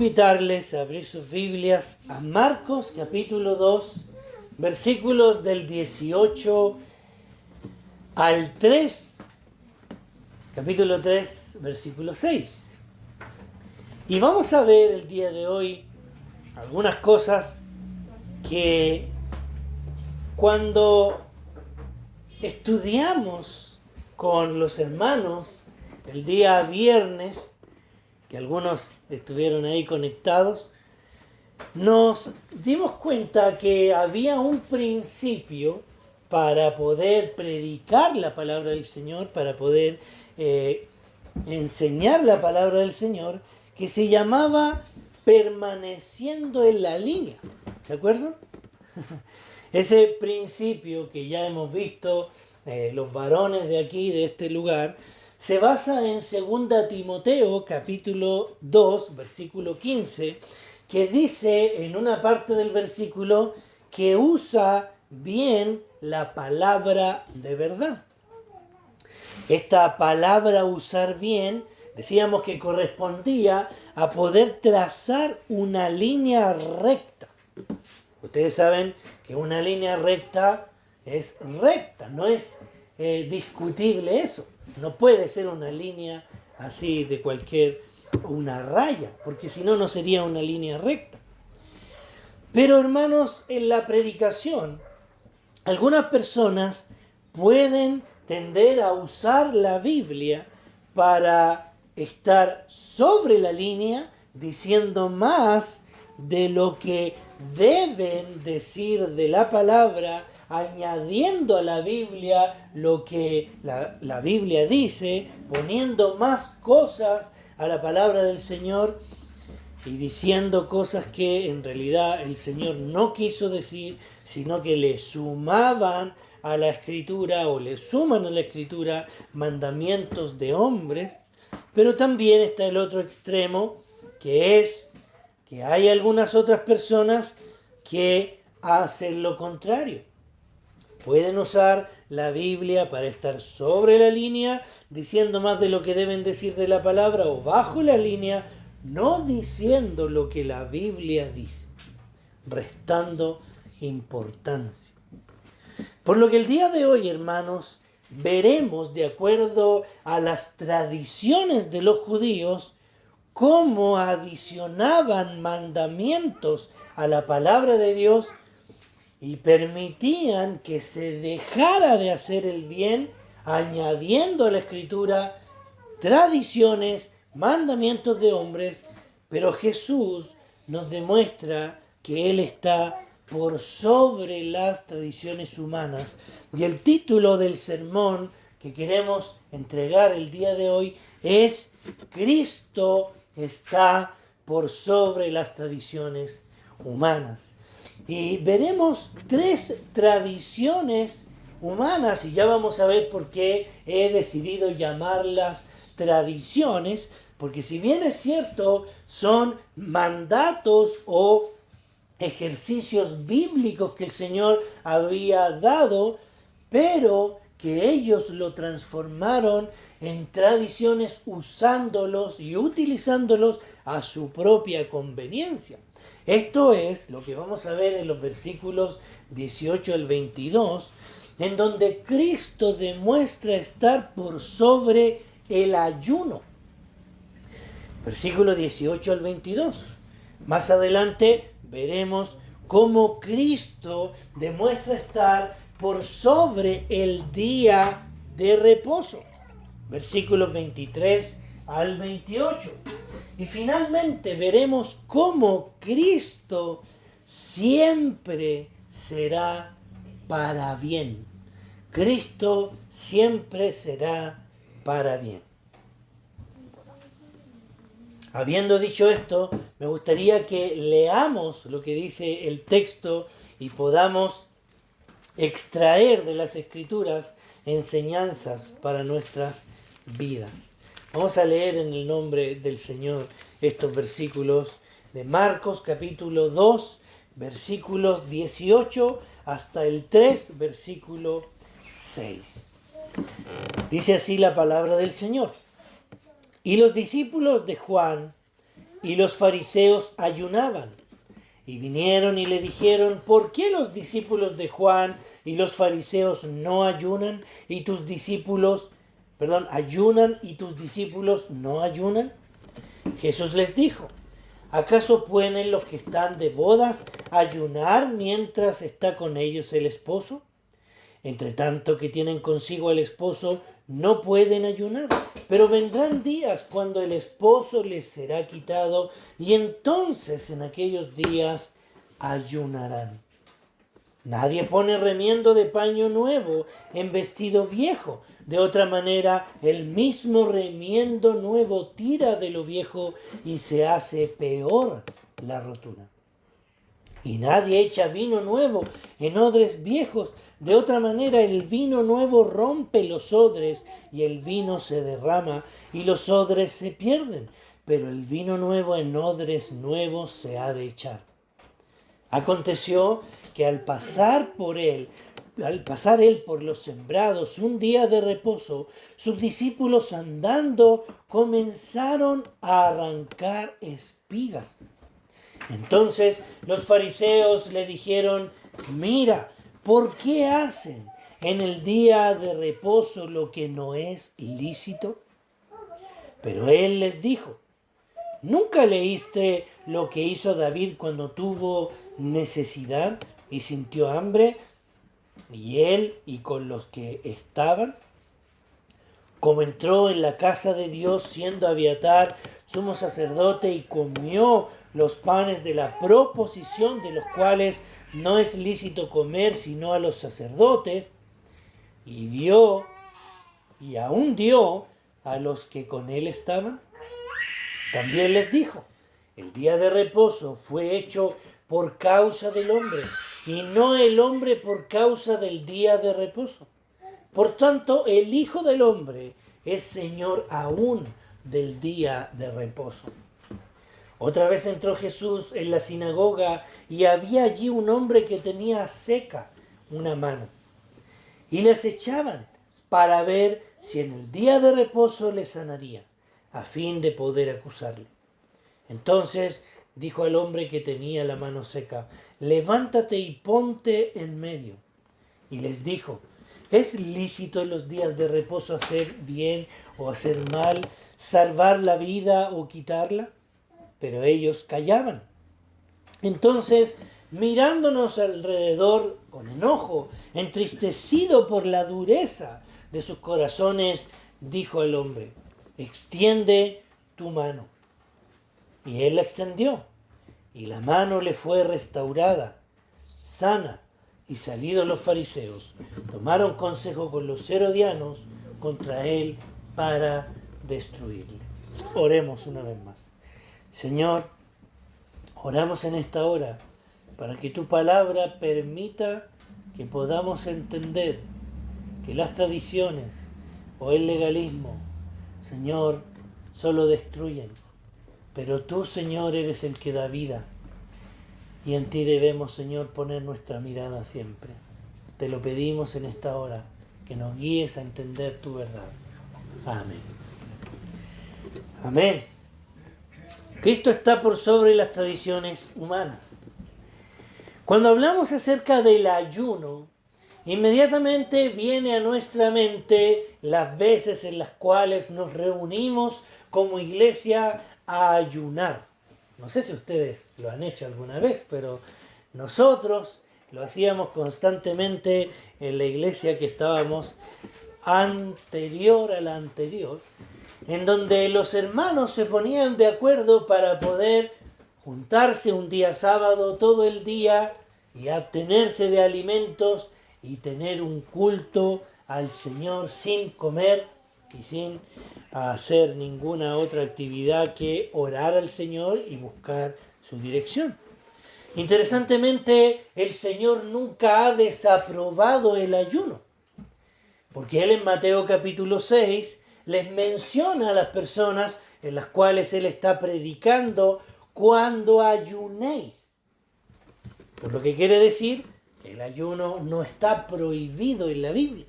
Invitarles a abrir sus Biblias a Marcos capítulo 2, versículos del 18 al 3, capítulo 3, versículo 6. Y vamos a ver el día de hoy algunas cosas que cuando estudiamos con los hermanos el día viernes, que algunos estuvieron ahí conectados, nos dimos cuenta que había un principio para poder predicar la palabra del Señor, para poder enseñar la palabra del Señor, que se llamaba permaneciendo en la línea. ¿Se acuerdan? Ese principio que ya hemos visto los varones de aquí, de este lugar, se basa en 2 Timoteo capítulo 2, versículo 15, que dice en una parte del versículo que usa bien la palabra de verdad. Esta palabra usar bien, decíamos que correspondía a poder trazar una línea recta. Ustedes saben que una línea recta es recta, no es discutible eso. No puede ser una línea así de una raya, porque si no, no sería una línea recta. Pero hermanos, en la predicación, algunas personas pueden tender a usar la Biblia para estar sobre la línea, diciendo más de lo que deben decir de la palabra, añadiendo a la Biblia lo que la Biblia dice, poniendo más cosas a la palabra del Señor y diciendo cosas que en realidad el Señor no quiso decir, sino que le sumaban a la Escritura o le suman a la Escritura mandamientos de hombres. Pero también está el otro extremo, que es que hay algunas otras personas que hacen lo contrario. Pueden usar la Biblia para estar sobre la línea, diciendo más de lo que deben decir de la palabra, o bajo la línea, no diciendo lo que la Biblia dice, restando importancia. Por lo que el día de hoy, hermanos, veremos, de acuerdo a las tradiciones de los judíos, cómo adicionaban mandamientos a la palabra de Dios y permitían que se dejara de hacer el bien, añadiendo a la Escritura tradiciones, mandamientos de hombres, pero Jesús nos demuestra que Él está por sobre las tradiciones humanas. Y el título del sermón que queremos entregar el día de hoy es Cristo está por sobre las tradiciones humanas. Y veremos 3 tradiciones humanas y ya vamos a ver por qué he decidido llamarlas tradiciones, porque si bien es cierto, son mandatos o ejercicios bíblicos que el Señor había dado, pero que ellos lo transformaron en tradiciones usándolos y utilizándolos a su propia conveniencia. Esto es lo que vamos a ver en los versículos 18 al 22, en donde Cristo demuestra estar por sobre el ayuno. Versículo 18 al 22. Más adelante veremos cómo Cristo demuestra estar por sobre el día de reposo. Versículos 23 al 28. Y finalmente veremos cómo Cristo siempre será para bien. Cristo siempre será para bien. Habiendo dicho esto, me gustaría que leamos lo que dice el texto y podamos extraer de las Escrituras enseñanzas para nuestras vidas. Vamos a leer en el nombre del Señor estos versículos de Marcos capítulo 2, versículos 18 hasta el 3, versículo 6. Dice así la palabra del Señor. Y los discípulos de Juan y los fariseos ayunaban. Y vinieron y le dijeron: ¿por qué los discípulos de Juan y los fariseos no ayunan y tus discípulos, ayunan y tus discípulos no ayunan? Jesús les dijo: ¿acaso pueden los que están de bodas ayunar mientras está con ellos el esposo? Entre tanto que tienen consigo al esposo, no pueden ayunar. Pero vendrán días cuando el esposo les será quitado, y entonces en aquellos días ayunarán. Nadie pone remiendo de paño nuevo en vestido viejo. De otra manera, el mismo remiendo nuevo tira de lo viejo y se hace peor la rotura. Y nadie echa vino nuevo en odres viejos. De otra manera, el vino nuevo rompe los odres y el vino se derrama y los odres se pierden. Pero el vino nuevo en odres nuevos se ha de echar. Aconteció que al pasar él por los sembrados un día de reposo, sus discípulos andando comenzaron a arrancar espigas. Entonces los fariseos le dijeron: mira, ¿por qué hacen en el día de reposo lo que no es lícito? Pero él les dijo: ¿nunca leíste lo que hizo David cuando tuvo necesidad y sintió hambre, y él y con los que estaban? Como entró en la casa de Dios siendo Abiatar sumo sacerdote y comió los panes de la proposición, de los cuales no es lícito comer sino a los sacerdotes, y aún dio a los que con él estaban. También les dijo: el día de reposo fue hecho por causa del hombre, y no el hombre por causa del día de reposo. Por tanto, el Hijo del Hombre es Señor aún del día de reposo. Otra vez entró Jesús en la sinagoga y había allí un hombre que tenía seca una mano. Y les echaban para ver si en el día de reposo le sanaría, a fin de poder acusarle. Entonces dijo al hombre que tenía la mano seca: levántate y ponte en medio. Y les dijo: ¿es lícito en los días de reposo hacer bien o hacer mal, salvar la vida o quitarla? Pero ellos callaban. Entonces, mirándonos alrededor con enojo, entristecido por la dureza de sus corazones, dijo al hombre: extiende tu mano. Y él la extendió, y la mano le fue restaurada, sana. Y salidos los fariseos, tomaron consejo con los herodianos contra él para destruirle. Oremos una vez más. Señor, oramos en esta hora para que tu palabra permita que podamos entender que las tradiciones o el legalismo, Señor, solo destruyen. Pero tú, Señor, eres el que da vida. Y en ti debemos, Señor, poner nuestra mirada siempre. Te lo pedimos en esta hora, que nos guíes a entender tu verdad. Amén. Amén. Cristo está por sobre las tradiciones humanas. Cuando hablamos acerca del ayuno, inmediatamente viene a nuestra mente las veces en las cuales nos reunimos como iglesia a ayunar. No sé si ustedes lo han hecho alguna vez, pero nosotros lo hacíamos constantemente en la iglesia que estábamos anterior a la anterior, en donde los hermanos se ponían de acuerdo para poder juntarse un día sábado todo el día y abstenerse de alimentos y tener un culto al Señor sin comer y sin hacer ninguna otra actividad que orar al Señor y buscar su dirección. Interesantemente, el Señor nunca ha desaprobado el ayuno, porque Él en Mateo capítulo 6 les menciona a las personas en las cuales Él está predicando: cuando ayunéis. Por lo que quiere decir que el ayuno no está prohibido en la Biblia.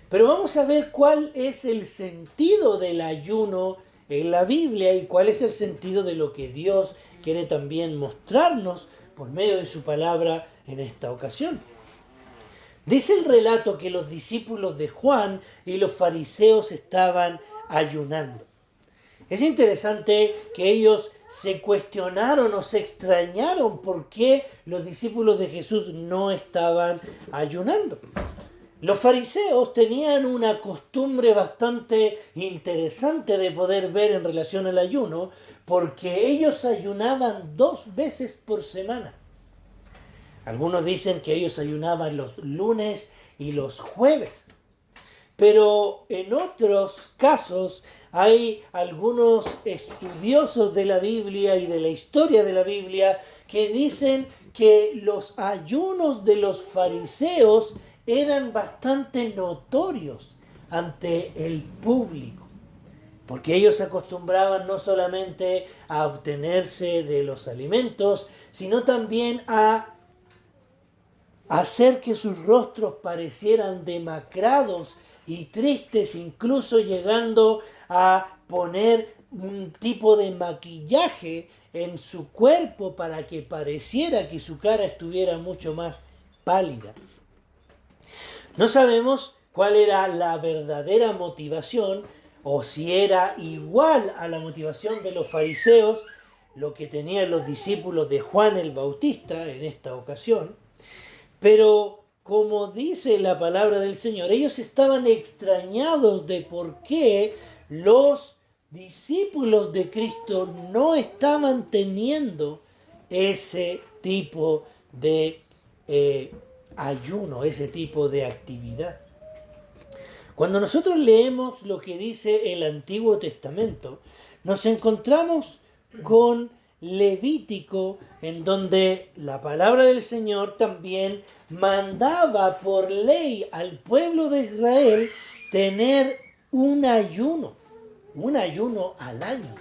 Pero vamos a ver cuál es el sentido del ayuno en la Biblia y cuál es el sentido de lo que Dios quiere también mostrarnos por medio de su palabra en esta ocasión. Dice el relato que los discípulos de Juan y los fariseos estaban ayunando. Es interesante que ellos se cuestionaron o se extrañaron por qué los discípulos de Jesús no estaban ayunando. Los fariseos tenían una costumbre bastante interesante de poder ver en relación al ayuno, porque ellos ayunaban 2 veces por semana. Algunos dicen que ellos ayunaban los lunes y los jueves. Pero en otros casos hay algunos estudiosos de la Biblia y de la historia de la Biblia que dicen que los ayunos de los fariseos eran bastante notorios ante el público, porque ellos acostumbraban no solamente a abstenerse de los alimentos, sino también a hacer que sus rostros parecieran demacrados y tristes, incluso llegando a poner un tipo de maquillaje en su cuerpo para que pareciera que su cara estuviera mucho más pálida. No sabemos cuál era la verdadera motivación o si era igual a la motivación de los fariseos lo que tenían los discípulos de Juan el Bautista en esta ocasión, pero como dice la palabra del Señor, ellos estaban extrañados de por qué los discípulos de Cristo no estaban teniendo ese tipo de ayuno, ese tipo de actividad. Cuando nosotros leemos lo que dice el Antiguo Testamento, nos encontramos con Levítico, en donde la palabra del Señor también mandaba por ley al pueblo de Israel tener un ayuno al año.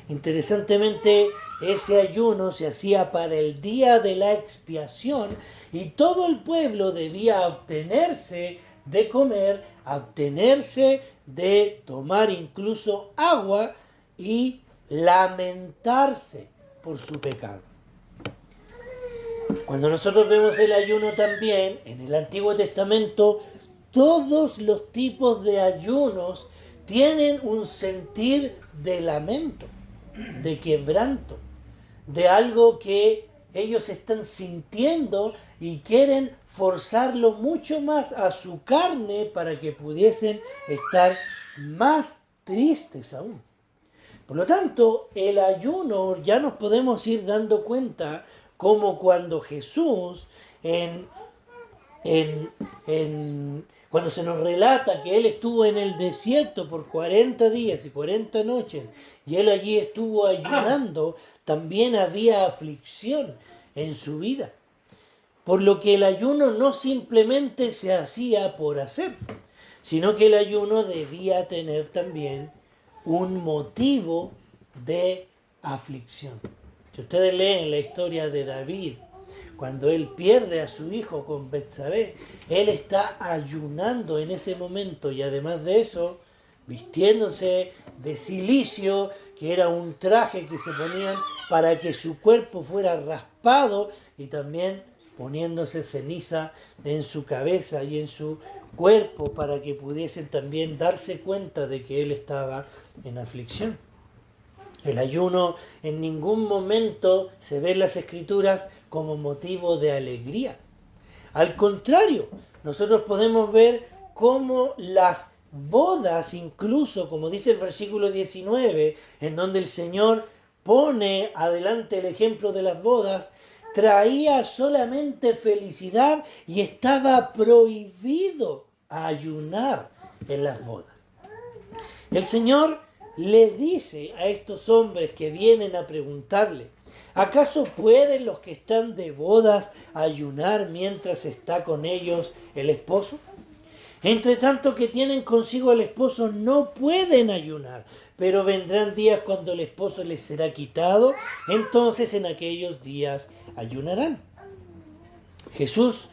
Interesantemente, ese ayuno se hacía para el día de la expiación y todo el pueblo debía abstenerse de comer, abstenerse de tomar incluso agua y lamentarse por su pecado. Cuando nosotros vemos el ayuno también en el Antiguo Testamento, todos los tipos de ayunos tienen un sentir de lamento, de quebranto, de algo que ellos están sintiendo y quieren forzarlo mucho más a su carne para que pudiesen estar más tristes aún. Por lo tanto, el ayuno ya nos podemos ir dando cuenta como cuando Jesús, cuando se nos relata que Él estuvo en el desierto por 40 días y 40 noches, y Él allí estuvo ayunando, también había aflicción en su vida. Por lo que el ayuno no simplemente se hacía por hacer, sino que el ayuno debía tener también un motivo de aflicción. Si ustedes leen la historia de David, cuando él pierde a su hijo con Betsabé, él está ayunando en ese momento y además de eso, vistiéndose de cilicio, que era un traje que se ponían para que su cuerpo fuera raspado, y también poniéndose ceniza en su cabeza y en su cuerpo para que pudiesen también darse cuenta de que él estaba en aflicción. El ayuno en ningún momento se ve en las Escrituras como motivo de alegría. Al contrario, nosotros podemos ver cómo las bodas, incluso como dice el versículo 19, en donde el Señor pone adelante el ejemplo de las bodas, traía solamente felicidad y estaba prohibido ayunar en las bodas. El Señor le dice a estos hombres que vienen a preguntarle, ¿acaso pueden los que están de bodas ayunar mientras está con ellos el esposo? Entre tanto que tienen consigo al esposo no pueden ayunar, pero vendrán días cuando el esposo les será quitado, entonces en aquellos días ayunarán. Jesús,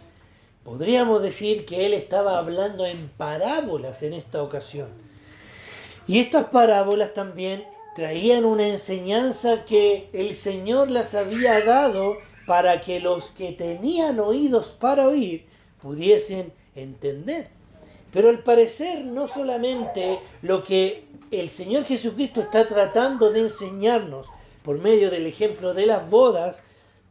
podríamos decir que él estaba hablando en parábolas en esta ocasión. Y estas parábolas también traían una enseñanza que el Señor las había dado para que los que tenían oídos para oír pudiesen entender. Pero al parecer no solamente lo que el Señor Jesucristo está tratando de enseñarnos por medio del ejemplo de las bodas,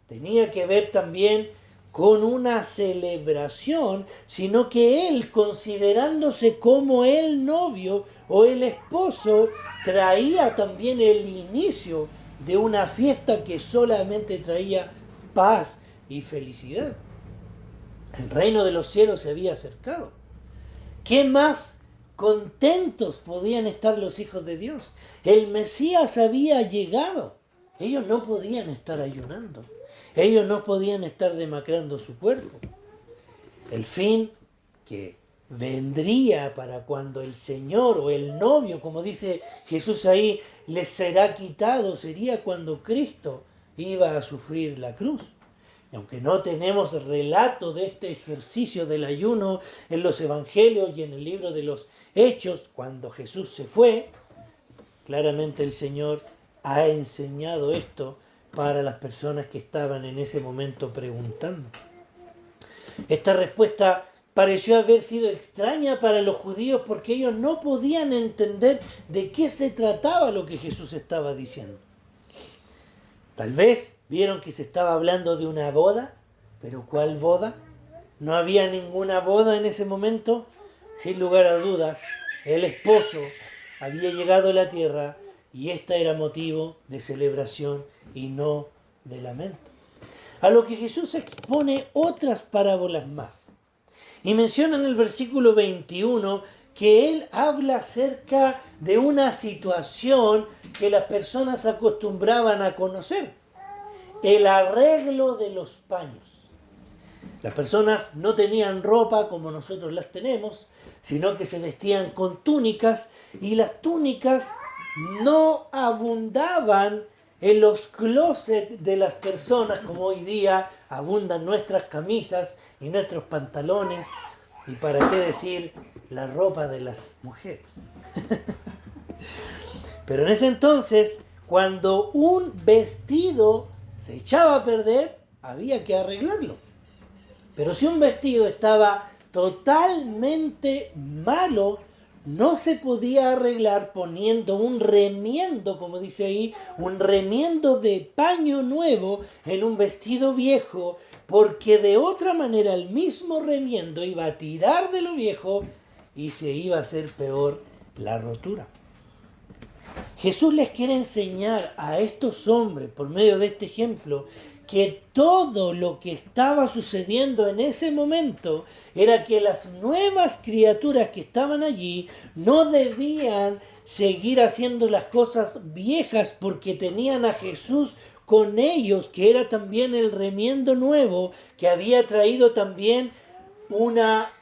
tenía que ver también con una celebración, sino que Él, considerándose como el novio o el esposo, traía también el inicio de una fiesta que solamente traía paz y felicidad. El reino de los cielos se había acercado. ¿Qué más contentos podían estar los hijos de Dios? El Mesías había llegado. Ellos no podían estar ayunando. Ellos no podían estar demacrando su cuerpo. El fin que vendría para cuando el Señor o el novio, como dice Jesús ahí, les será quitado, sería cuando Cristo iba a sufrir la cruz. Y aunque no tenemos relato de este ejercicio del ayuno en los evangelios y en el libro de los Hechos, cuando Jesús se fue, claramente el Señor ha enseñado esto para las personas que estaban en ese momento preguntando. Esta respuesta pareció haber sido extraña para los judíos porque ellos no podían entender de qué se trataba lo que Jesús estaba diciendo. Tal vez vieron que se estaba hablando de una boda, pero ¿cuál boda? No había ninguna boda en ese momento. Sin lugar a dudas, el esposo había llegado a la tierra y esta era motivo de celebración y no de lamento. A lo que Jesús expone otras parábolas más. Y menciona en el versículo 21 que Él habla acerca de una situación que las personas acostumbraban a conocer. El arreglo de los paños. Las personas no tenían ropa como nosotros las tenemos, sino que se vestían con túnicas, y las túnicas no abundaban en los closets de las personas como hoy día abundan nuestras camisas y nuestros pantalones, y para qué decir la ropa de las mujeres. Pero en ese entonces, cuando un vestido se echaba a perder, había que arreglarlo. Pero si un vestido estaba totalmente malo, no se podía arreglar poniendo un remiendo, como dice ahí, un remiendo de paño nuevo en un vestido viejo, porque de otra manera el mismo remiendo iba a tirar de lo viejo y se iba a hacer peor la rotura. Jesús les quiere enseñar a estos hombres, por medio de este ejemplo, que todo lo que estaba sucediendo en ese momento era que las nuevas criaturas que estaban allí no debían seguir haciendo las cosas viejas porque tenían a Jesús con ellos, que era también el remiendo nuevo, que había traído también una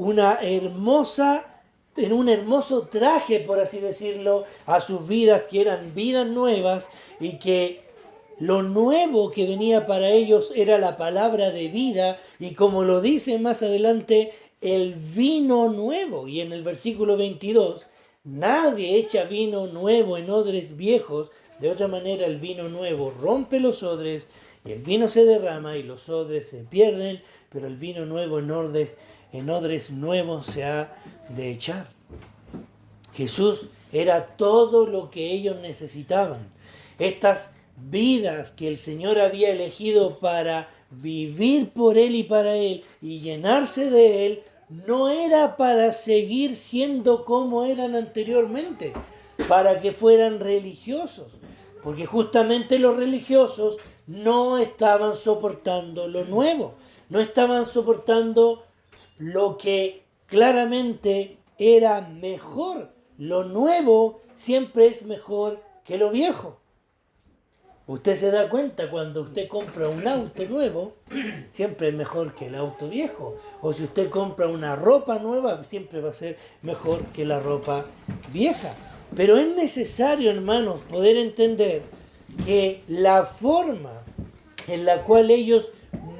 hermosa, en un hermoso traje, por así decirlo, a sus vidas, que eran vidas nuevas, y que lo nuevo que venía para ellos era la palabra de vida, y como lo dice más adelante, el vino nuevo. Y en el versículo 22, nadie echa vino nuevo en odres viejos, de otra manera el vino nuevo rompe los odres, y el vino se derrama y los odres se pierden, pero el vino nuevo en odres nuevos se ha de echar. Jesús era todo lo que ellos necesitaban. Estas vidas que el Señor había elegido para vivir por Él y para Él y llenarse de Él, no era para seguir siendo como eran anteriormente, para que fueran religiosos, porque justamente los religiosos no estaban soportando lo nuevo, no estaban soportando lo que claramente era mejor. Lo nuevo siempre es mejor que lo viejo. Usted se da cuenta cuando usted compra un auto nuevo, siempre es mejor que el auto viejo. O si usted compra una ropa nueva, siempre va a ser mejor que la ropa vieja. Pero es necesario, hermanos, poder entender que la forma en la cual ellos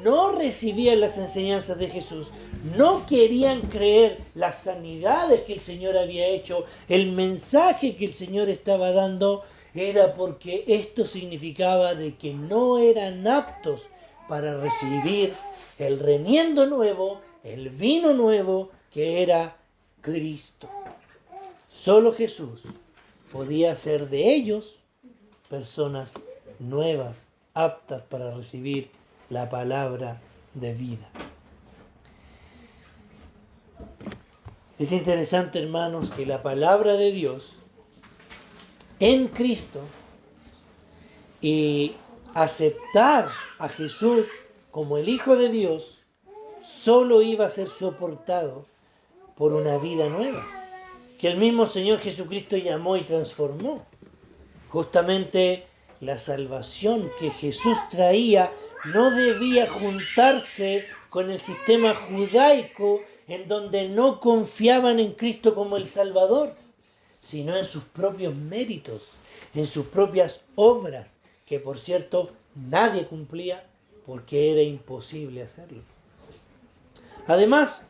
no recibían las enseñanzas de Jesús, no querían creer las sanidades que el Señor había hecho, el mensaje que el Señor estaba dando, era porque esto significaba de que no eran aptos para recibir el remiendo nuevo, el vino nuevo, que era Cristo. Solo Jesús podía hacer de ellos personas nuevas, aptas para recibir la palabra de vida. Es interesante, hermanos, que la palabra de Dios en Cristo y aceptar a Jesús como el Hijo de Dios solo iba a ser soportado por una vida nueva, que el mismo Señor Jesucristo llamó y transformó. Justamente la salvación que Jesús traía no debía juntarse con el sistema judaico en donde no confiaban en Cristo como el Salvador, sino en sus propios méritos, en sus propias obras, que por cierto nadie cumplía porque era imposible hacerlo. Además,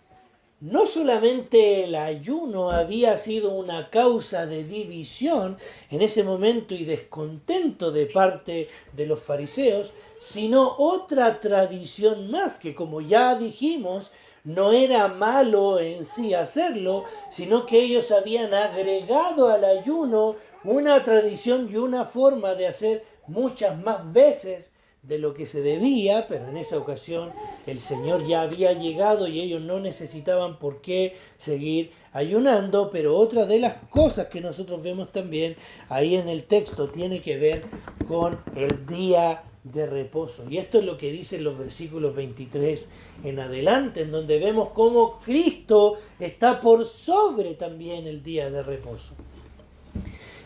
no solamente el ayuno había sido una causa de división en ese momento y descontento de parte de los fariseos, sino otra tradición más que, como ya dijimos, no era malo en sí hacerlo, sino que ellos habían agregado al ayuno una tradición y una forma de hacer muchas más veces de lo que se debía, pero en esa ocasión el Señor ya había llegado y ellos no necesitaban por qué seguir ayunando. Pero otra de las cosas que nosotros vemos también ahí en el texto tiene que ver con el día de reposo. Y esto es lo que dicen los versículos 23 en adelante, en donde vemos cómo Cristo está por sobre también el día de reposo.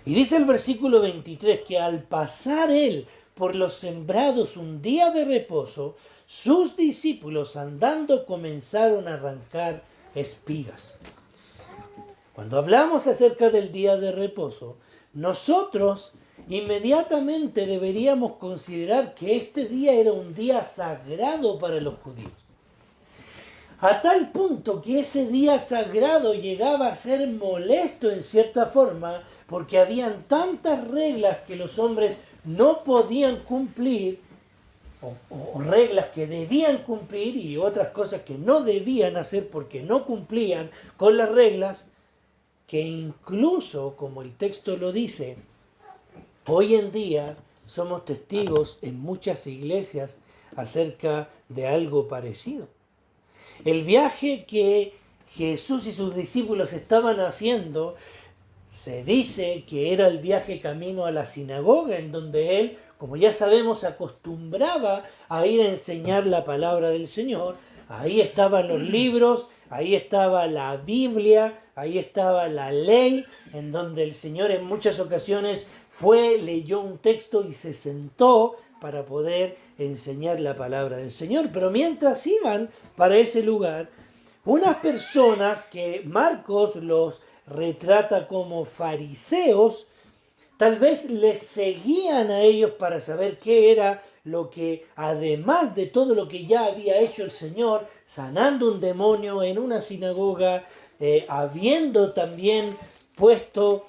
Y dice el versículo 23 que al pasar Él por los sembrados un día de reposo, sus discípulos andando comenzaron a arrancar espigas. Cuando hablamos acerca del día de reposo, nosotros inmediatamente deberíamos considerar que este día era un día sagrado para los judíos. A tal punto que ese día sagrado llegaba a ser molesto en cierta forma, porque habían tantas reglas que los hombres no podían cumplir, o reglas que debían cumplir y otras cosas que no debían hacer porque no cumplían con las reglas, que incluso, como el texto lo dice, hoy en día somos testigos en muchas iglesias acerca de algo parecido. El viaje que Jesús y sus discípulos estaban haciendo, se dice que era el viaje camino a la sinagoga, en donde Él, como ya sabemos, acostumbraba a ir a enseñar la palabra del Señor. Ahí estaban los libros, ahí estaba la Biblia, ahí estaba la ley, en donde el Señor en muchas ocasiones fue, leyó un texto y se sentó para poder enseñar la palabra del Señor. Pero mientras iban para ese lugar, unas personas que Marcos los retrata como fariseos, tal vez les seguían a ellos para saber qué era lo que, además de todo lo que ya había hecho el Señor, sanando un demonio en una sinagoga, habiendo también puesto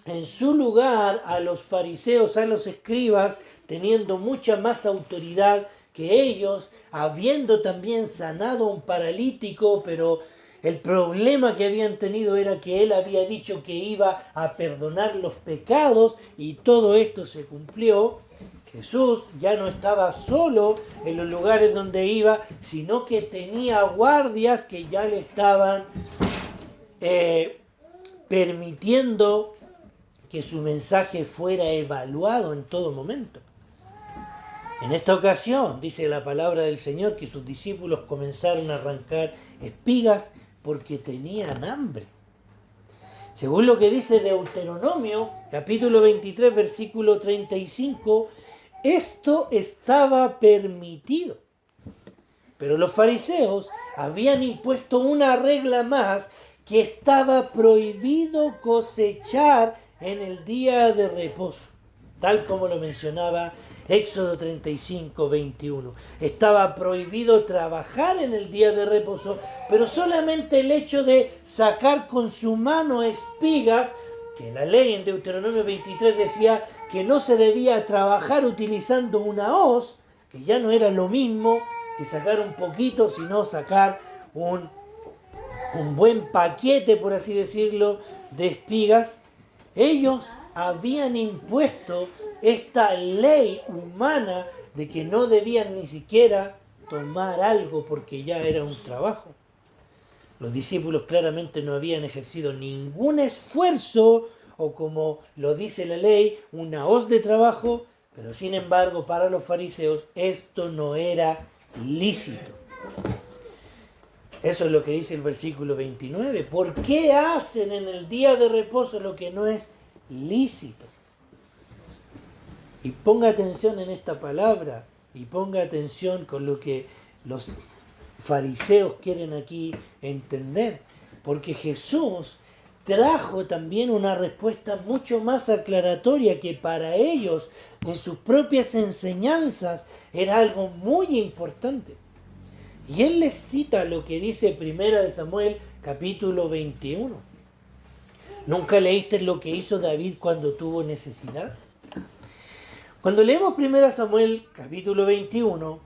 en su lugar a los fariseos, a los escribas, teniendo mucha más autoridad que ellos, habiendo también sanado a un paralítico, pero el problema que habían tenido era que Él había dicho que iba a perdonar los pecados y todo esto se cumplió. Jesús ya no estaba solo en los lugares donde iba, sino que tenía guardias que ya le estaban permitiendo que su mensaje fuera evaluado en todo momento. En esta ocasión, dice la palabra del Señor, que sus discípulos comenzaron a arrancar espigas porque tenían hambre. Según lo que dice Deuteronomio, capítulo 23, versículo 35, esto estaba permitido. Pero los fariseos habían impuesto una regla más, que estaba prohibido cosechar en el día de reposo. tal como lo mencionaba Éxodo 35, 21. Estaba prohibido trabajar en el día de reposo, pero solamente el hecho de sacar con su mano espigas, que la ley en Deuteronomio 23 decía que no se debía trabajar utilizando una hoz, que ya no era lo mismo que sacar un poquito, sino sacar un buen paquete, por así decirlo, de espigas. Ellos habían impuesto esta ley humana de que no debían ni siquiera tomar algo porque ya era un trabajo. Los discípulos claramente no habían ejercido ningún esfuerzo o, como lo dice la ley, una hoz de trabajo, pero sin embargo para los fariseos esto no era lícito. Eso es lo que dice el versículo 29. ¿Por qué hacen en el día de reposo lo que no es lícito? Y ponga atención en esta palabra y ponga atención con lo que los fariseos quieren aquí entender. Porque Jesús trajo también una respuesta mucho más aclaratoria que para ellos en sus propias enseñanzas era algo muy importante. Y él les cita lo que dice 1 Samuel capítulo 21. ¿Nunca leíste lo que hizo David cuando tuvo necesidad? Cuando leemos 1 Samuel capítulo 21,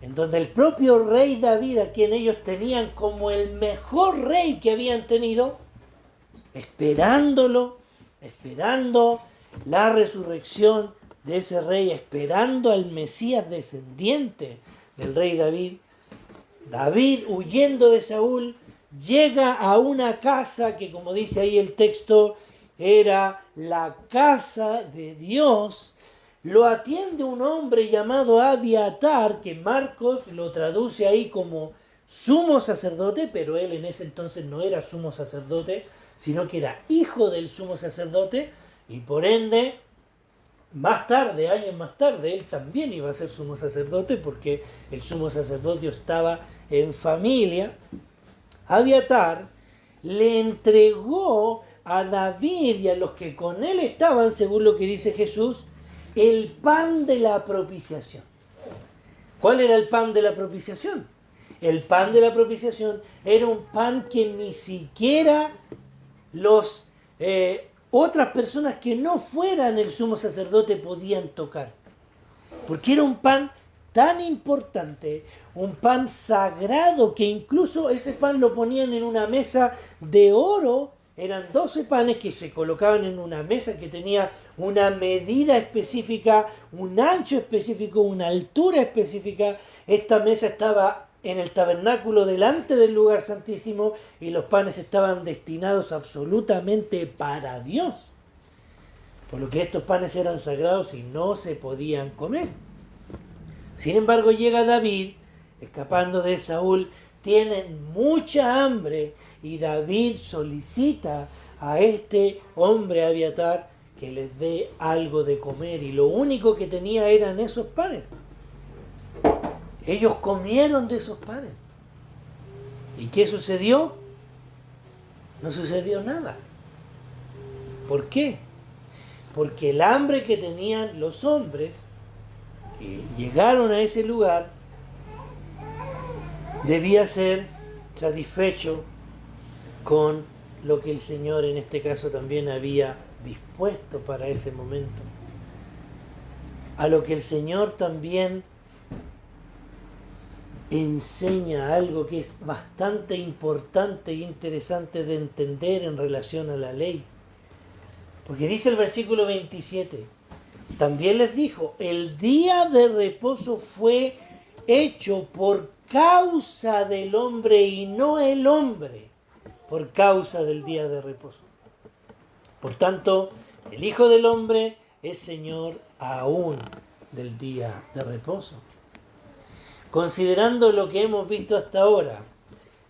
en donde el propio rey David, a quien ellos tenían como el mejor rey que habían tenido, esperando la resurrección de ese rey, esperando al Mesías descendiente del rey David, David, huyendo de Saúl, llega a una casa que, como dice ahí el texto, era la casa de Dios. Lo atiende un hombre llamado Abiatar, que Marcos lo traduce ahí como sumo sacerdote, pero él en ese entonces no era sumo sacerdote, sino que era hijo del sumo sacerdote, y por ende, más tarde, años más tarde, él también iba a ser sumo sacerdote, porque el sumo sacerdote estaba en familia. Abiatar le entregó a David y a los que con él estaban, según lo que dice Jesús, el pan de la propiciación. ¿Cuál era el pan de la propiciación? El pan de la propiciación era un pan que ni siquiera los otras personas que no fueran el sumo sacerdote podían tocar. Porque era un pan tan importante, un pan sagrado, que incluso ese pan lo ponían en una mesa de oro. Eran 12 panes que se colocaban en una mesa que tenía una medida específica, un ancho específico, una altura específica. Esta mesa estaba en el tabernáculo delante del lugar santísimo y los panes estaban destinados absolutamente para Dios. Por lo que estos panes eran sagrados y no se podían comer. Sin embargo, llega David, escapando de Saúl, tienen mucha hambre y David solicita a este hombre Abiatar que les dé algo de comer, y lo único que tenía eran esos panes. Ellos comieron de esos panes. ¿Y qué sucedió? No sucedió nada. ¿Por qué? Porque el hambre que tenían los hombres que llegaron a ese lugar debía ser satisfecho con lo que el Señor en este caso también había dispuesto para ese momento. A lo que el Señor también enseña algo que es bastante importante e interesante de entender en relación a la ley. Porque dice el versículo 27, también les dijo, el día de reposo fue hecho por causa del hombre y no el hombre por causa del día de reposo. Por tanto, el Hijo del Hombre es Señor aún del día de reposo. Considerando lo que hemos visto hasta ahora,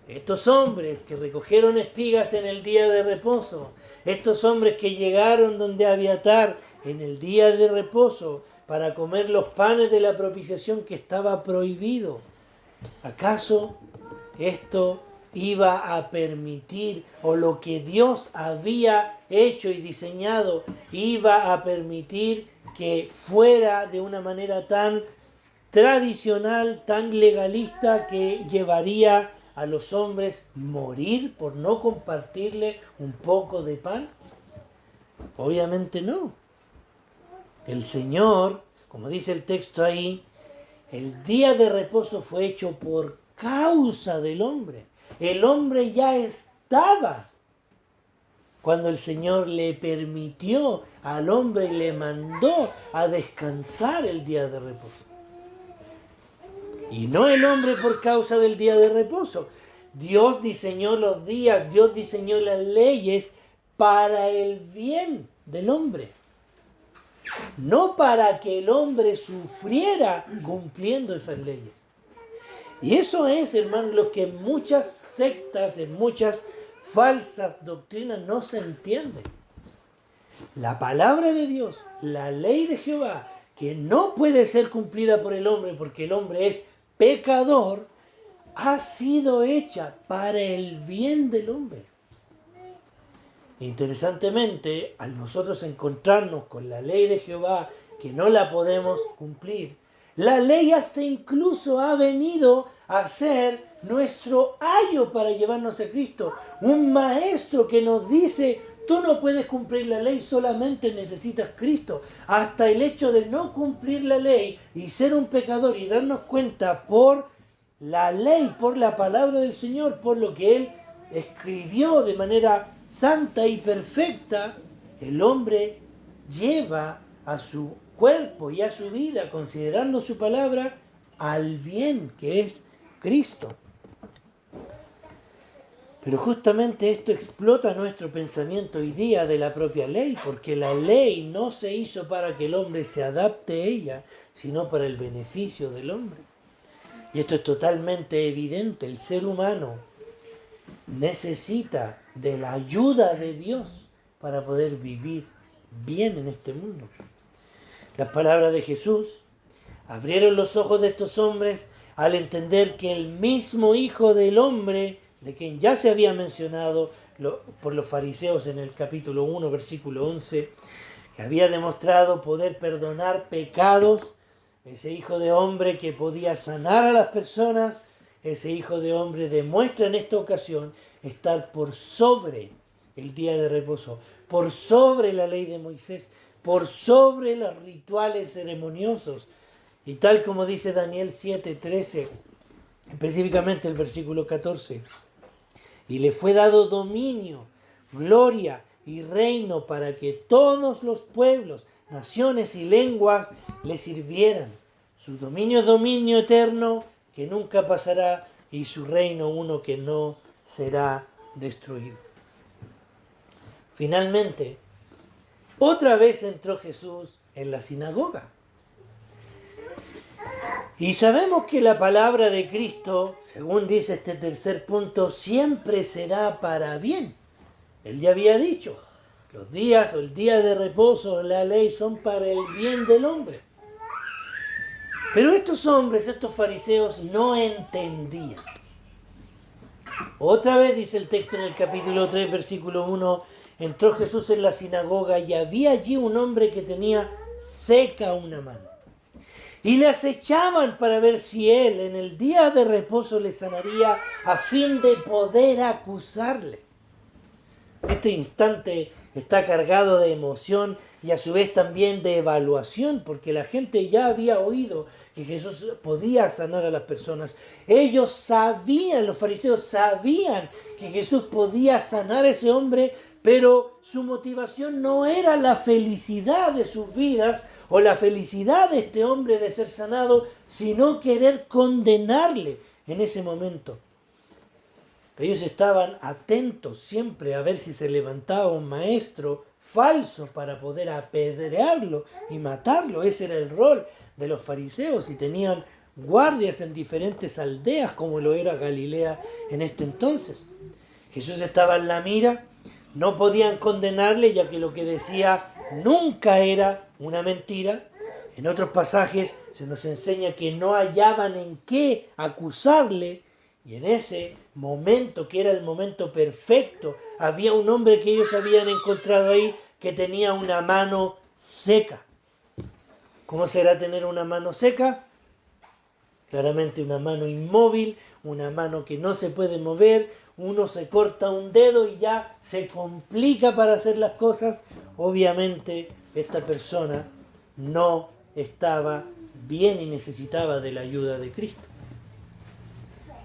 estos hombres que recogieron espigas en el día de reposo, estos hombres que llegaron donde Abiatar en el día de reposo para comer los panes de la propiciación que estaba prohibido, ¿acaso esto iba a permitir, o lo que Dios había hecho y diseñado iba a permitir que fuera de una manera tan tradicional, tan legalista, que llevaría a los hombres morir por no compartirle un poco de pan? Obviamente no. El Señor, como dice el texto ahí, el día de reposo fue hecho por causa del hombre. El hombre ya estaba cuando el Señor le permitió al hombre y le mandó a descansar el día de reposo. Y no el hombre por causa del día de reposo. Dios diseñó los días, Dios diseñó las leyes para el bien del hombre. No para que el hombre sufriera cumpliendo esas leyes. Y eso es, hermanos, lo que en muchas sectas, en muchas falsas doctrinas no se entiende. La palabra de Dios, la ley de Jehová, que no puede ser cumplida por el hombre porque el hombre es pecador, ha sido hecha para el bien del hombre. Interesantemente, al nosotros encontrarnos con la ley de Jehová, que no la podemos cumplir, la ley hasta incluso ha venido a ser nuestro ayo para llevarnos a Cristo. Un maestro que nos dice: tú no puedes cumplir la ley, solamente necesitas Cristo. Hasta el hecho de no cumplir la ley y ser un pecador y darnos cuenta por la ley, por la palabra del Señor, por lo que Él escribió de manera santa y perfecta, el hombre lleva a su cuerpo y a su vida, considerando su palabra, al bien que es Cristo. Pero justamente esto explota nuestro pensamiento hoy día de la propia ley, porque la ley no se hizo para que el hombre se adapte a ella, sino para el beneficio del hombre. Y esto es totalmente evidente. El ser humano necesita de la ayuda de Dios para poder vivir bien en este mundo. Las palabras de Jesús abrieron los ojos de estos hombres al entender que el mismo Hijo del Hombre, de quien ya se había mencionado por los fariseos en el capítulo 1, versículo 11, que había demostrado poder perdonar pecados, ese Hijo de Hombre que podía sanar a las personas, ese Hijo de Hombre demuestra en esta ocasión estar por sobre el día de reposo, por sobre la ley de Moisés, por sobre los rituales ceremoniosos. Y tal como dice Daniel 7:13, específicamente el versículo 14, y le fue dado dominio, gloria y reino para que todos los pueblos, naciones y lenguas le sirvieran. Su dominio es dominio eterno que nunca pasará, y su reino uno que no será destruido. Finalmente, otra vez entró Jesús en la sinagoga. Y sabemos que la palabra de Cristo, según dice este tercer punto, siempre será para bien. Él ya había dicho, los días o el día de reposo, la ley son para el bien del hombre. Pero estos hombres, estos fariseos, no entendían. Otra vez dice el texto en el capítulo 3, versículo 1, entró Jesús en la sinagoga y había allí un hombre que tenía seca una mano. Y le acechaban para ver si él en el día de reposo le sanaría, a fin de poder acusarle. Este instante está cargado de emoción y a su vez también de evaluación, porque la gente ya había oído que Jesús podía sanar a las personas. Ellos sabían, los fariseos sabían que Jesús podía sanar a ese hombre, pero su motivación no era la felicidad de sus vidas o la felicidad de este hombre de ser sanado, sino querer condenarle en ese momento. Ellos estaban atentos siempre a ver si se levantaba un maestro falso para poder apedrearlo y matarlo. Ese era el rol de los fariseos, y tenían guardias en diferentes aldeas como lo era Galilea en este entonces. Jesús estaba en la mira, no podían condenarle ya que lo que decía nunca era una mentira. En otros pasajes se nos enseña que no hallaban en qué acusarle. Y en ese momento, que era el momento perfecto, había un hombre que ellos habían encontrado ahí que tenía una mano seca. ¿Cómo será tener una mano seca? Claramente una mano inmóvil, una mano que no se puede mover, uno se corta un dedo y ya se complica para hacer las cosas. Obviamente esta persona no estaba bien y necesitaba de la ayuda de Cristo.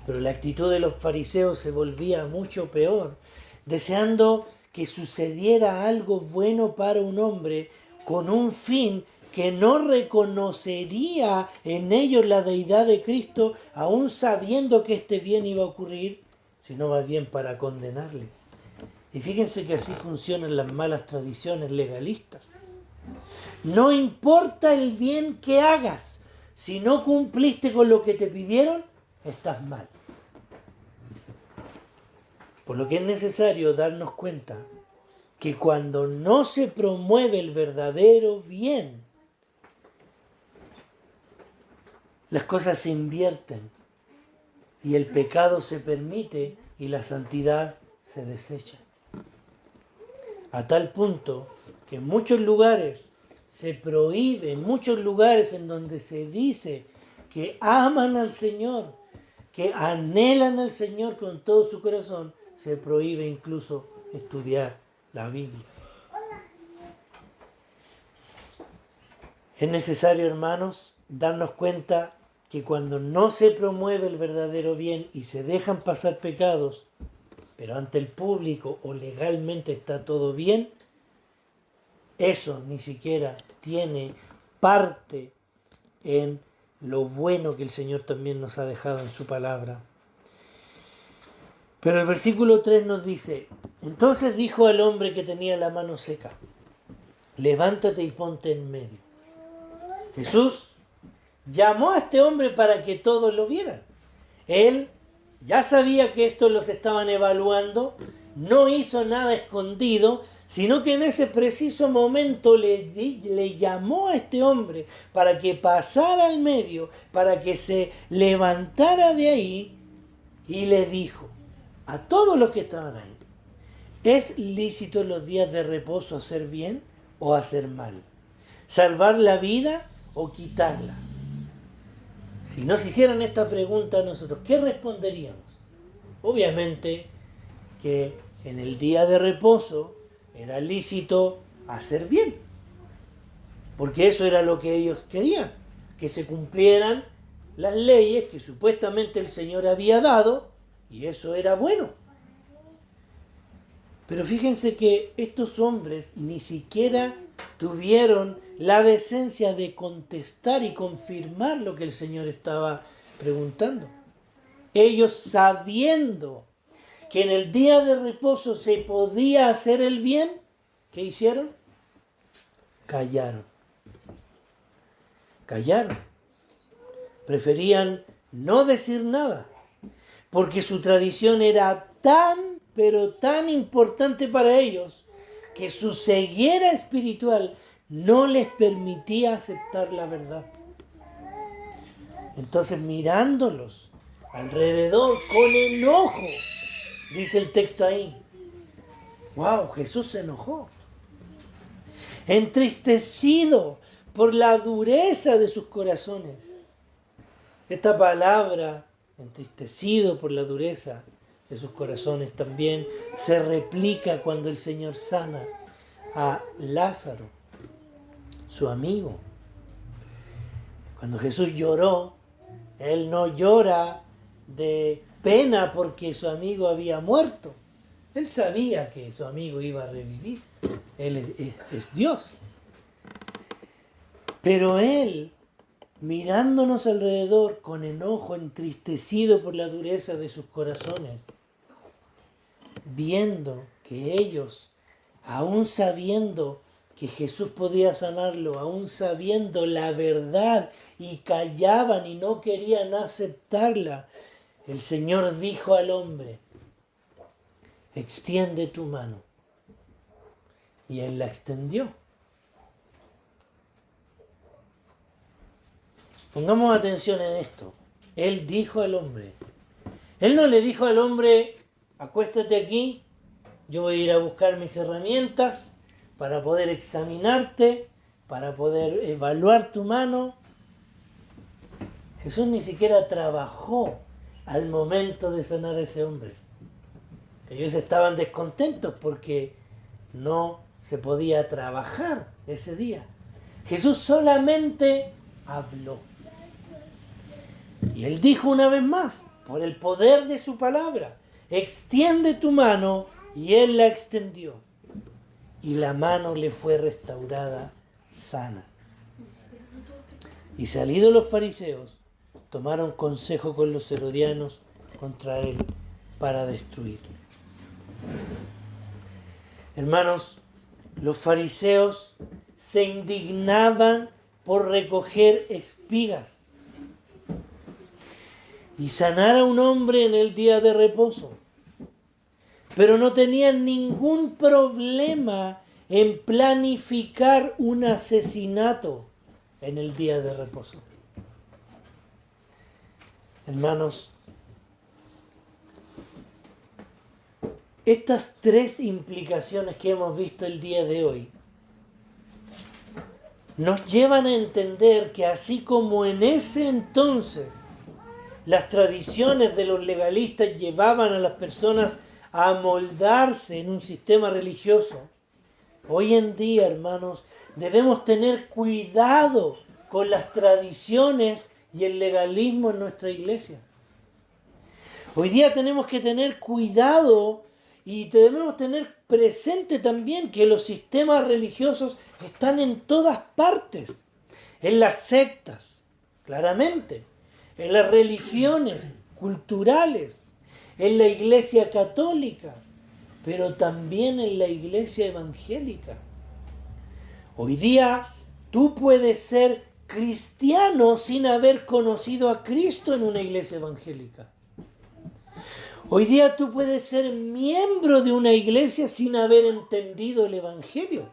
Pero la actitud de los fariseos se volvía mucho peor, deseando que sucediera algo bueno para un hombre con un fin que no reconocería en ellos la deidad de Cristo, aún sabiendo que este bien iba a ocurrir, sino más bien para condenarle. Y fíjense que así funcionan las malas tradiciones legalistas. No importa el bien que hagas, si no cumpliste con lo que te pidieron, estás mal. Por lo que es necesario darnos cuenta que cuando no se promueve el verdadero bien, las cosas se invierten y el pecado se permite y la santidad se desecha. A tal punto que en muchos lugares se prohíbe, en muchos lugares en donde se dice que aman al Señor, que anhelan al Señor con todo su corazón, se prohíbe incluso estudiar la Biblia. Es necesario, hermanos, darnos cuenta que cuando no se promueve el verdadero bien y se dejan pasar pecados, pero ante el público o legalmente está todo bien, eso ni siquiera tiene parte en lo bueno que el Señor también nos ha dejado en su palabra. Pero el versículo 3 nos dice: entonces dijo al hombre que tenía la mano seca, levántate y ponte en medio. Jesús llamó a este hombre para que todos lo vieran. Él ya sabía que estos los estaban evaluando, no hizo nada escondido, sino que en ese preciso momento le llamó a este hombre para que pasara al medio, para que se levantara de ahí, y le dijo a todos los que estaban ahí: ¿es lícito en los días de reposo hacer bien o hacer mal? ¿Salvar la vida o quitarla? Si nos hicieran esta pregunta a nosotros, ¿qué responderíamos? Obviamente que en el día de reposo era lícito hacer bien, porque eso era lo que ellos querían, que se cumplieran las leyes que supuestamente el Señor había dado, y eso era bueno. Pero fíjense que estos hombres ni siquiera tuvieron la decencia de contestar y confirmar lo que el Señor estaba preguntando. Ellos, sabiendo que en el día de reposo se podía hacer el bien, ¿qué hicieron? Callaron. Callaron. Preferían no decir nada, porque su tradición era tan, pero tan importante para ellos, que su ceguera espiritual no les permitía aceptar la verdad. Entonces, mirándolos alrededor con enojo, dice el texto ahí, wow, Jesús se enojó, entristecido por la dureza de sus corazones. Esta palabra, entristecido por la dureza de sus corazones, también se replica cuando el Señor sana a Lázaro, su amigo. Cuando Jesús lloró, Él no llora de pena porque su amigo había muerto. Él sabía que su amigo iba a revivir. Él es Dios. Pero Él, mirándonos alrededor con enojo, entristecido por la dureza de sus corazones, viendo que ellos, aún sabiendo que Jesús podía sanarlo, aún sabiendo la verdad, y callaban y no querían aceptarla, el Señor dijo al hombre: extiende tu mano. Y él la extendió. Pongamos atención en esto. Él dijo al hombre. Él no le dijo al hombre: acuéstate aquí, yo voy a ir a buscar mis herramientas para poder examinarte, para poder evaluar tu mano. Jesús ni siquiera trabajó al momento de sanar a ese hombre. Ellos estaban descontentos porque no se podía trabajar ese día. Jesús solamente habló. Y él dijo una vez más, por el poder de su palabra, extiende tu mano, y él la extendió. Y la mano le fue restaurada sana. Y salidos los fariseos, tomaron consejo con los herodianos contra él para destruirlo. Hermanos, los fariseos se indignaban por recoger espigas y sanar a un hombre en el día de reposo, pero no tenían ningún problema en planificar un asesinato en el día de reposo. Hermanos, estas tres implicaciones que hemos visto el día de hoy nos llevan a entender que así como en ese entonces las tradiciones de los legalistas llevaban a las personas a amoldarse en un sistema religioso, hoy en día, hermanos, debemos tener cuidado con las tradiciones y el legalismo en nuestra iglesia. Hoy día tenemos que tener cuidado y debemos tener presente también que los sistemas religiosos están en todas partes. En las sectas, claramente. En las religiones culturales. En la iglesia católica. Pero también en la iglesia evangélica. Hoy día tú puedes ser cristiano sin haber conocido a Cristo en una iglesia evangélica. Hoy día tú puedes ser miembro de una iglesia sin haber entendido el Evangelio.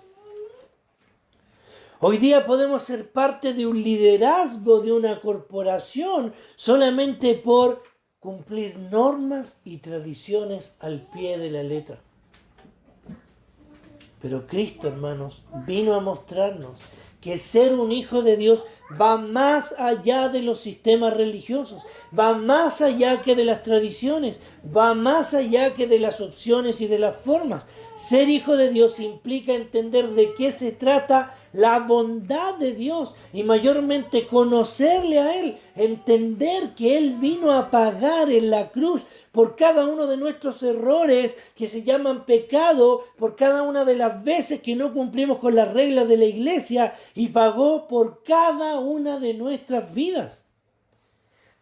Hoy día podemos ser parte de un liderazgo de una corporación solamente por cumplir normas y tradiciones al pie de la letra. Pero Cristo, hermanos, vino a mostrarnos que ser un hijo de Dios va más allá de los sistemas religiosos, va más allá que de las tradiciones, va más allá que de las opciones y de las formas. Ser hijo de Dios implica entender de qué se trata la bondad de Dios y mayormente conocerle a Él, entender que Él vino a pagar en la cruz por cada uno de nuestros errores que se llaman pecado, por cada una de las veces que no cumplimos con las reglas de la iglesia y pagó por cada una de nuestras vidas.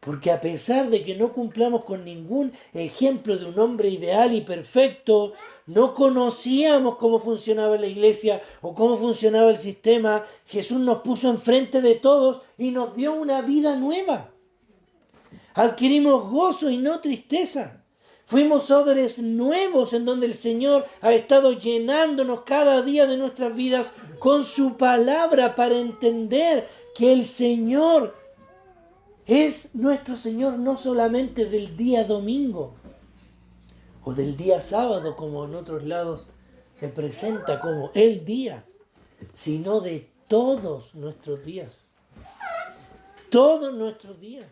Porque a pesar de que no cumplamos con ningún ejemplo de un hombre ideal y perfecto, no conocíamos cómo funcionaba la iglesia o cómo funcionaba el sistema, Jesús nos puso enfrente de todos y nos dio una vida nueva. Adquirimos gozo y no tristeza. Fuimos odres nuevos en donde el Señor ha estado llenándonos cada día de nuestras vidas con su palabra para entender que el Señor es nuestro Señor no solamente del día domingo o del día sábado, como en otros lados se presenta como el día, sino de todos nuestros días. Todos nuestros días.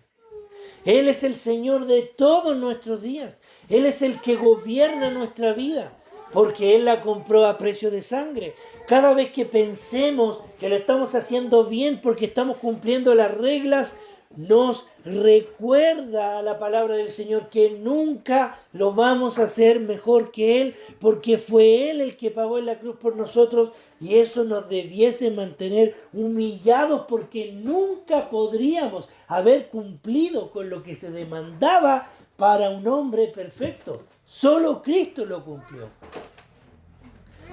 Él es el Señor de todos nuestros días. Él es el que gobierna nuestra vida, porque Él la compró a precio de sangre. Cada vez que pensemos que lo estamos haciendo bien porque estamos cumpliendo las reglas, nos recuerda a la palabra del Señor que nunca lo vamos a hacer mejor que Él, porque fue Él el que pagó en la cruz por nosotros, y eso nos debiese mantener humillados porque nunca podríamos haber cumplido con lo que se demandaba para un hombre perfecto. Solo Cristo lo cumplió.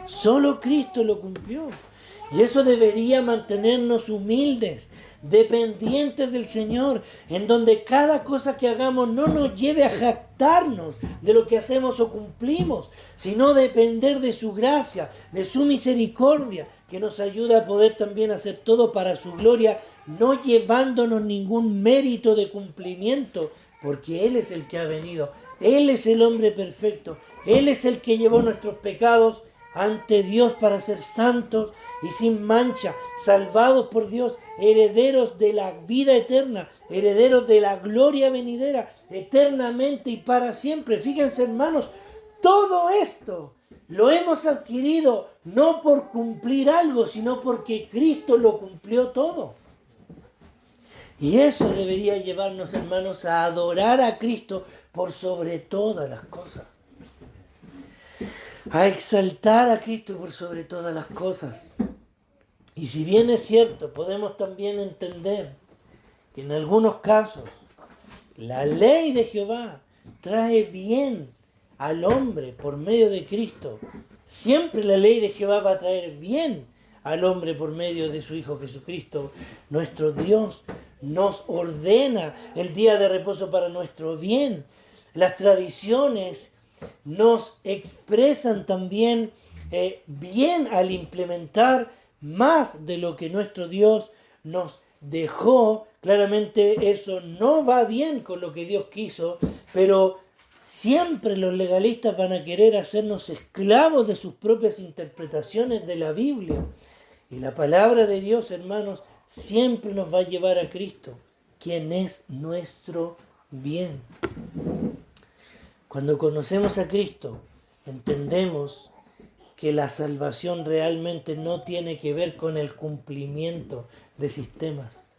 Solo Cristo lo cumplió. Y eso debería mantenernos humildes, dependientes del Señor, en donde cada cosa que hagamos no nos lleve a jactarnos de lo que hacemos o cumplimos, sino depender de su gracia, de su misericordia, que nos ayuda a poder también hacer todo para su gloria, no llevándonos ningún mérito de cumplimiento, porque Él es el que ha venido, Él es el hombre perfecto, Él es el que llevó nuestros pecados ante Dios para ser santos y sin mancha, salvados por Dios, herederos de la vida eterna, herederos de la gloria venidera, eternamente y para siempre. Fíjense, hermanos, todo esto lo hemos adquirido no por cumplir algo, sino porque Cristo lo cumplió todo. Y eso debería llevarnos, hermanos, a adorar a Cristo por sobre todas las cosas. A exaltar a Cristo por sobre todas las cosas. Y si bien es cierto, podemos también entender que en algunos casos la ley de Jehová trae bien al hombre por medio de Cristo. Siempre la ley de Jehová va a traer bien al hombre por medio de su Hijo Jesucristo. Nuestro Dios nos ordena el día de reposo para nuestro bien. Las tradiciones nos expresan también bien al implementar más de lo que nuestro Dios nos dejó. Claramente eso no va bien con lo que Dios quiso, pero siempre los legalistas van a querer hacernos esclavos de sus propias interpretaciones de la Biblia. Y la palabra de Dios, hermanos, siempre nos va a llevar a Cristo, quien es nuestro bien. Cuando conocemos a Cristo, entendemos que la salvación realmente no tiene que ver con el cumplimiento de sistemas.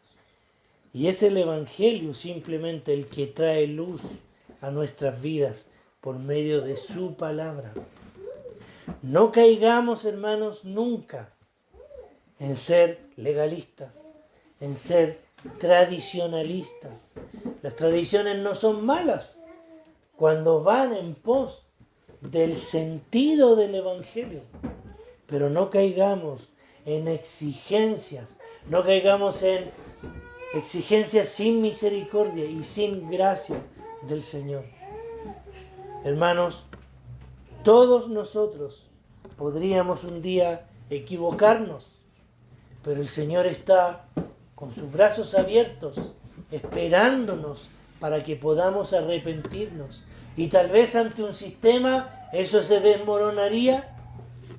Y es el Evangelio simplemente el que trae luz a nuestras vidas por medio de su palabra. No caigamos, hermanos, nunca en ser legalistas, en ser tradicionalistas. Las tradiciones no son malas cuando van en pos del sentido del Evangelio, pero no caigamos en exigencias, no caigamos en exigencias sin misericordia y sin gracia del Señor. Hermanos, todos nosotros podríamos un día equivocarnos, pero el Señor está con sus brazos abiertos, esperándonos para que podamos arrepentirnos. Y tal vez ante un sistema eso se desmoronaría,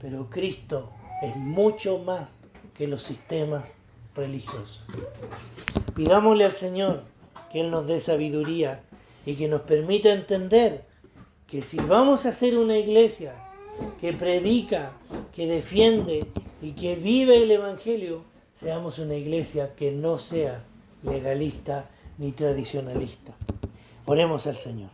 pero Cristo es mucho más que los sistemas religiosos. Pidámosle al Señor que Él nos dé sabiduría y que nos permita entender que si vamos a ser una iglesia que predica, que defiende y que vive el Evangelio, seamos una iglesia que no sea legalista ni tradicionalista. Oremos al Señor.